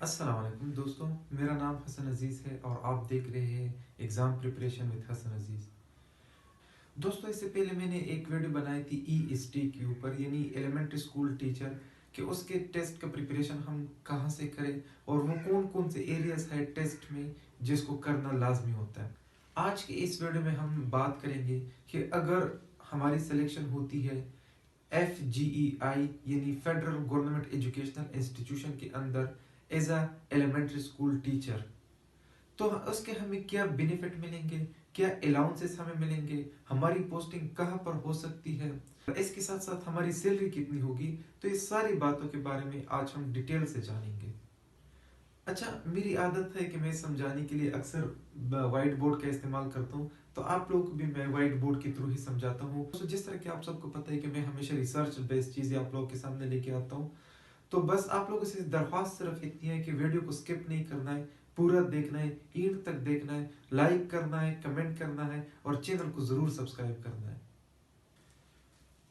अस्सलाम वालेकुम दोस्तों, मेरा नाम हसन अजीज़ है और आप देख रहे हैं एग्ज़ाम प्रिपरेशन विद हसन अजीज़। दोस्तों, इससे पहले मैंने एक वीडियो बनाई थी EST के ऊपर, यानी एलिमेंट्री स्कूल टीचर, कि उसके टेस्ट का प्रिपरेशन हम कहाँ से करें और वो कौन कौन से एरियाज है टेस्ट में जिसको करना लाजमी होता है। आज के इस वीडियो में हम बात करेंगे कि अगर हमारी सिलेक्शन होती है FGEI यानी फेडरल गवर्नमेंट एजुकेशनल इंस्टीट्यूशन के अंदर as a elementary school teacher, तो उसके हमें क्या बेनिफिट मिलेंगे, क्या अलाउंसेस हमें मिलेंगे, हमारी पोस्टिंग कहाँ पर हो सकती है, इसके साथ साथ हमारी सैलरी कितनी होगी। तो इस सारी बातों के बारे में आज हम डिटेल से जानेंगे। अच्छा, मेरी आदत है कि मैं समझाने के लिए अक्सर वाइट बोर्ड का इस्तेमाल करता हूँ, तो आप लोगों को भी मैं वाइट बोर्ड के थ्रू ही समझाता हूँ। तो जिस तरह कि आप सबको पता है कि मैं हमेशा रिसर्च बेस्ड चीज़ें आप लोगों के सामने लेके आता हूँ, तो बस आप लोगों से दरख्वास्त सिर्फ इतनी है कि वीडियो को स्किप नहीं करना है, पूरा देखना है, एंड तक देखना है, लाइक करना है, कमेंट करना है और चैनल को ज़रूर सब्सक्राइब करना है।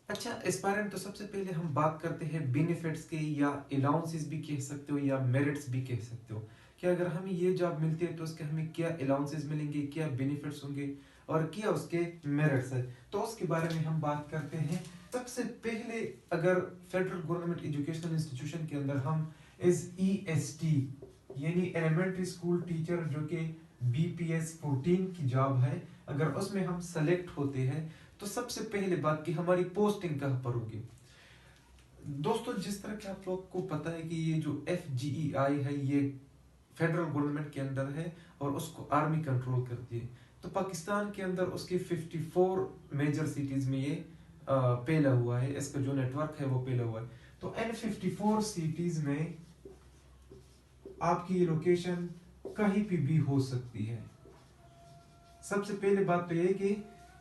अच्छा, इस बारे में तो सबसे पहले हम बात करते हैं बेनिफिट्स के, या अलाउंसेस भी कह सकते हो या मेरिट्स भी कह सकते हो, कि अगर हमें ये जॉब मिलती है तो उसके हमें क्या अलाउंसेस मिलेंगे, क्या बेनिफिट्स होंगे और क्या उसके मेरिट्स है। तो उसके बारे में हम बात करते हैं। सबसे पहले, अगर फेडरल गवर्नमेंट एजुकेशनल इंस्टीट्यूशन के अंदर हम इस EST यानी एलिमेंट्री स्कूल टीचर, जो कि BPS 14 की जॉब है, अगर उसमें हम सेलेक्ट होते हैं तो सबसे पहले बात की हमारी पोस्टिंग कहाँ पर होगी। दोस्तों, जिस तरह के आप लोग को पता है कि ये जो FGEI है ये फेडरल गवर्नमेंट के अंदर है और उसको आर्मी कंट्रोल करती है। तो पाकिस्तान के अंदर उसके 54 मेजर सिटीज में ये पेला हुआ है, इसका जो नेटवर्क है वो पेला हुआ है। तो इन 54 सिटीज में आपकी ये लोकेशन कहीं भी हो सकती है। सबसे पहले बात तो ये कि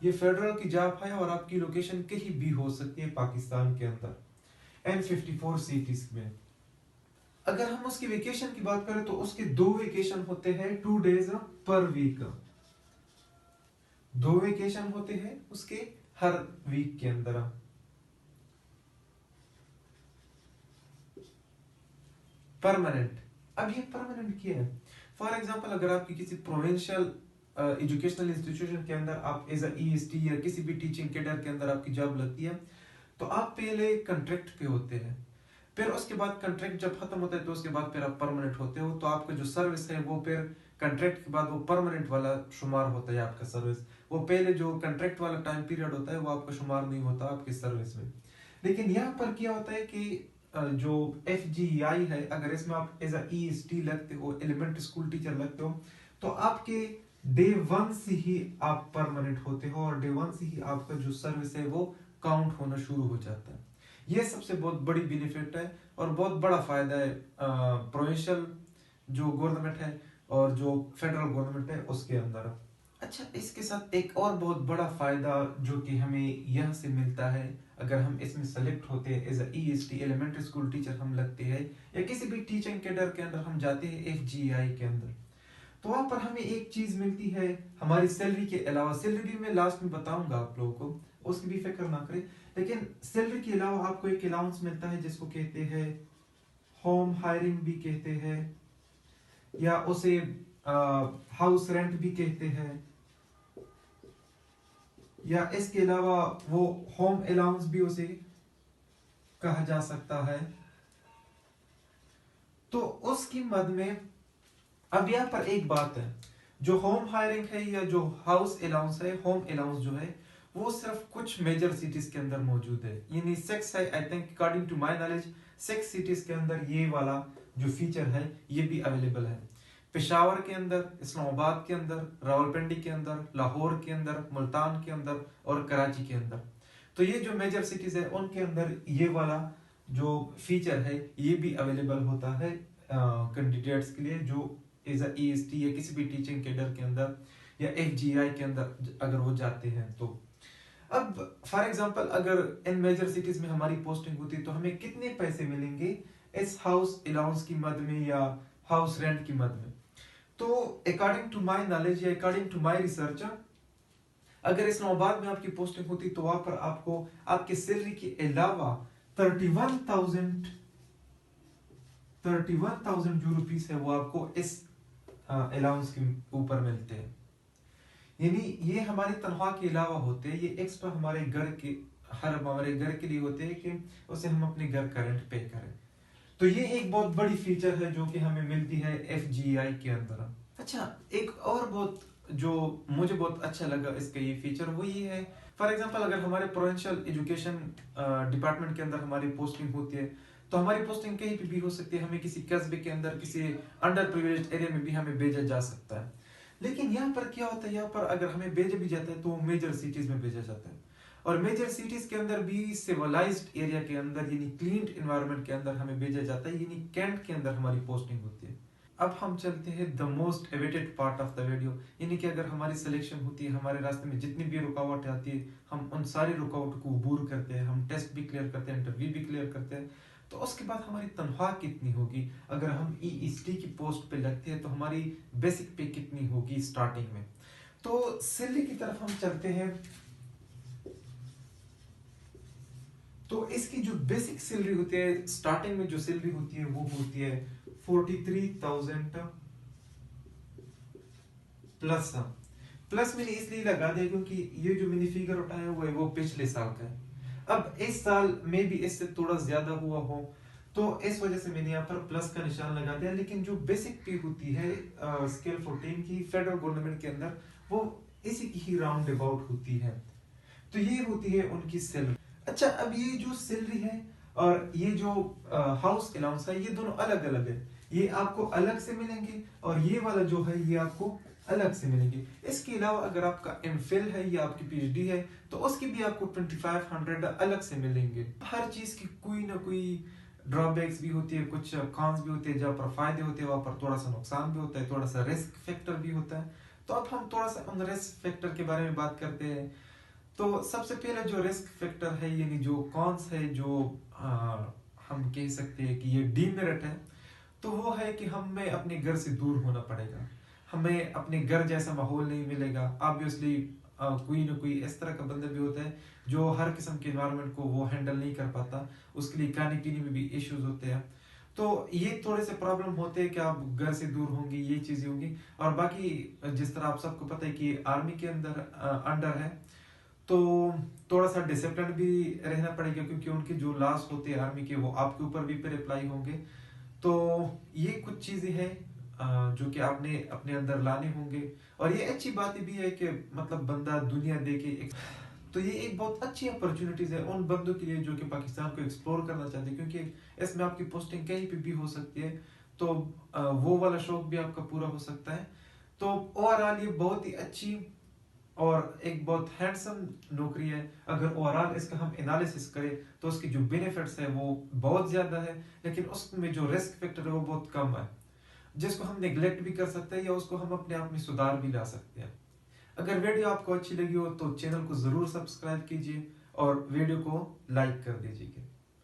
ये फेडरल की जॉब है और आपकी लोकेशन कहीं भी हो सकती है पाकिस्तान के अंदर N54 सिटीज में। अगर हम उसकी वेकेशन की बात करें तो उसके 2 वेकेशन होते हैं, 2 डेज पर वीक। 2 वेकेशन होते हैं उसके हर वीक के अंदर। परमानेंट, अब ये परमानेंट क्या है? फॉर एग्जांपल, अगर आपकी किसी प्रोविंशियल एजुकेशनल इंस्टीट्यूशन के अंदर आप एज EST या किसी भी टीचिंग कैडर के अंदर आपकी जॉब लगती है, तो आप पहले कंट्रैक्ट पे होते हैं, फिर उसके बाद कंट्रैक्ट जब खत्म होता है तो उसके बाद फिर आप परमानेंट होते हो। तो आपका जो सर्विस है वो फिर कंट्रैक्ट के बाद वो परमानेंट वाला शुमार होता है आपका सर्विस। वो पहले जो कंट्रैक्ट वाला टाइम पीरियड होता है वो आपका शुमार नहीं होता आपकी सर्विस में। लेकिन यहाँ पर क्या होता है कि जो FGEI है, अगर इसमें आप एज EST लगते हो, एलिमेंट्री स्कूल टीचर लगते हो, तो आपके डे 1 से ही आप परमानेंट होते हो और डे 1 से ही आपका जो सर्विस है वो काउंट होना शुरू हो जाता है। ये सबसे बहुत बड़ी बेनिफिट है और बहुत बड़ा फायदा है प्रोविंशियल जो गवर्नमेंट है और जो फेडरल गवर्नमेंट है उसके अंदर। अच्छा, इसके साथ एक और बहुत बड़ा फायदा जो कि हमें यहाँ से मिलता है, अगर हम इसमें सेलेक्ट होते हैं as EST elementary school teacher हम लगते हैं या किसी भी टीचिंग कैडर के अंदर हम जाते हैं FGEI के अंदर, तो वहां पर हमें एक चीज मिलती है हमारी सैलरी के अलावा। सैलरी भी मैं लास्ट में बताऊंगा आप लोगों को, उसकी भी फिक्र ना करें। लेकिन सैलरी के अलावा आपको एक अलाउंस मिलता है जिसको कहते हैं होम हायरिंग भी कहते हैं, या उसे हाउस रेंट भी कहते हैं, या इसके अलावा वो होम अलाउंस भी उसे कहा जा सकता है। तो उसकी मद में अब यहाँ पर एक बात है, जो होम हायरिंग है या जो हाउस अलाउंस है, होम अलाउंस जो है वो सिर्फ कुछ मेजर सिटीज के अंदर मौजूद है, यानी 6 है, I think according to my knowledge 6 cities के अंदर ये वाला जो फीचर है ये भी अवेलेबल है। पेशावर के अंदर, इस्लामाबाद के अंदर, रावलपिंडी के अंदर, लाहौर के अंदर, मुल्तान के अंदर और कराची के अंदर। तो ये जो मेजर सिटीज है उनके अंदर ये वाला जो फीचर है ये भी अवेलेबल होता है कैंडिडेट्स के लिए जो एज EST या किसी भी टीचिंग कैडर के अंदर या FGI के अंदर अगर वो जाते हैं। तो अब फॉर एग्जांपल, अगर इन मेजर सिटीज में हमारी पोस्टिंग होती है तो हमें कितने पैसे मिलेंगे इस हाउस अलाउंस की मद में या हाउस रेंट की मद में। तो अकॉर्डिंग टू माय नॉलेज या अकॉर्डिंग टू माय रिसर्च, अगर इस्लामाबाद में आपकी पोस्टिंग होती तो वहां पर आपको आपके सैलरी के अलावा 31,000 31,000 जो रुपीस है वो आपको इस अलाउंस के ऊपर मिलते हैं। यानी ये हमारी तनख्वाह के अलावा होते हैं, ये एक्स्ट्रा हमारे घर के लिए होते हैं कि उसे हम अपने घर का रेंट पे करें। तो ये एक बहुत बड़ी फीचर है जो कि हमें मिलती है FGI के अंदर। अच्छा, एक और बहुत जो मुझे बहुत अच्छा लगा इसका ये फीचर वो ये है, फॉर एग्जांपल अगर हमारे प्रोविंशियल एजुकेशन डिपार्टमेंट के अंदर हमारी पोस्टिंग होती है तो हमारी पोस्टिंग कहीं पे भी हो सकती है, हमें किसी कस्बे के अंदर किसी अंडर प्रिविलेज्ड एरिया में भी हमें भेजा जा सकता है। लेकिन यहाँ पर क्या होता है, यहाँ पर अगर हमें भेजा भी जाता है तो मेजर सिटीज में भेजा जाता है, और मेजर सिटीज के अंदर भी सिविलाइज्ड एरिया के अंदर यानी क्लीन एनवायरनमेंट के अंदर हमें भेजा जाता है, यानी कैंट के अंदर हमारी पोस्टिंग होती है। अब हम चलते हैं the most awaited part of the video, यानी कि अगर हमारी सिलेक्शन होती है, हमारे रास्ते में जितनी भी रुकावट आती है हम उन सारी रुकावट को अबूर करते हैं, हम टेस्ट भी क्लियर करते हैं, इंटरव्यू भी क्लियर करते हैं, तो उसके बाद हमारी तनख्वाह कितनी होगी, अगर हम EST की पोस्ट पे लगते हैं तो हमारी बेसिक पे कितनी होगी स्टार्टिंग में। तो सैलरी की तरफ हम चलते हैं। तो इसकी जो बेसिक सैलरी होती है, स्टार्टिंग में जो सैलरी होती है वो होती है 43,000 प्लस। प्लस मैंने इसलिए लगा दिया क्योंकि ये जो मैंने फिगर उठाया हुआ है वो पिछले साल का है। अब इस साल में भी इससे थोड़ा ज्यादा हुआ हो तो इस वजह से मैंने यहाँ पर प्लस का निशान लगा दिया, लेकिन जो बेसिक पे होती है स्केल 14 की फेडरल गवर्नमेंट के अंदर वो इसी की ही राउंड अबाउट होती है। तो ये होती है उनकी सैलरी। अच्छा, अब ये जो सैलरी है और ये जो हाउस अलाउंस है ये दोनों अलग अलग है, ये आपको अलग से मिलेंगे और ये वाला जो है ये आपको अलग से मिलेंगे। इसके अलावा अगर आपका MPhil है या आपकी PhD है तो उसकी भी आपको 2500 अलग से मिलेंगे। हर चीज की कोई ना कोई ड्रॉबैक्स भी होती है, कुछ कॉन्स भी होते हैं, जहाँ पर फायदे होते हैं वहां पर थोड़ा सा नुकसान भी होता है, थोड़ा सा रिस्क फैक्टर भी होता है। तो अब हम थोड़ा सा उन रिस्क फैक्टर के बारे में बात करते हैं। तो सबसे पहले जो रिस्क फैक्टर है यानी जो कॉन्स है, जो हम कह सकते हैं कि ये डीमेरिट है, तो वो है कि हमें अपने घर से दूर होना पड़ेगा, हमें अपने घर जैसा माहौल नहीं मिलेगा। ऑब्वियसली कोई ना कोई इस तरह का बंदा भी होता है जो हर किस्म के एनवायरनमेंट को वो हैंडल नहीं कर पाता, उसके लिए खाने पीने में भी इश्यूज होते हैं। तो ये थोड़े से प्रॉब्लम होते हैं कि आप घर से दूर होंगे, ये चीजें होंगी। और बाकी जिस तरह आप सबको पता है कि आर्मी के अंदर अंडर है तो थोड़ा सा डिसिप्लिन भी रहना पड़ेगा, क्योंकि उनके जो लॉस होते हैं आर्मी के वो आपके ऊपर भी फिर अप्लाई होंगे। तो ये कुछ चीजें हैं जो कि आपने अपने अंदर लाने होंगे। और ये अच्छी बात भी है कि मतलब बंदा दुनिया देखे तो ये एक बहुत अच्छी अपॉर्चुनिटीज है उन बंदों के लिए जो कि पाकिस्तान को एक्सप्लोर करना चाहते हैं, क्योंकि इसमें आपकी पोस्टिंग कहीं पे भी हो सकती है, तो वो वाला शौक भी आपका पूरा हो सकता है। तो ओवरऑल ये बहुत ही अच्छी और एक बहुत हैंडसम नौकरी है। अगर ओवरऑल इसका हम एनालिसिस करें तो उसकी जो बेनिफिट्स है वो बहुत ज्यादा है, लेकिन उसमें जो रिस्क फैक्टर है वो बहुत कम है, जिसको हम नेग्लेक्ट भी कर सकते हैं या उसको हम अपने आप में सुधार भी ला सकते हैं। अगर वीडियो आपको अच्छी लगी हो तो चैनल को जरूर सब्सक्राइब कीजिए और वीडियो को लाइक कर दीजिए।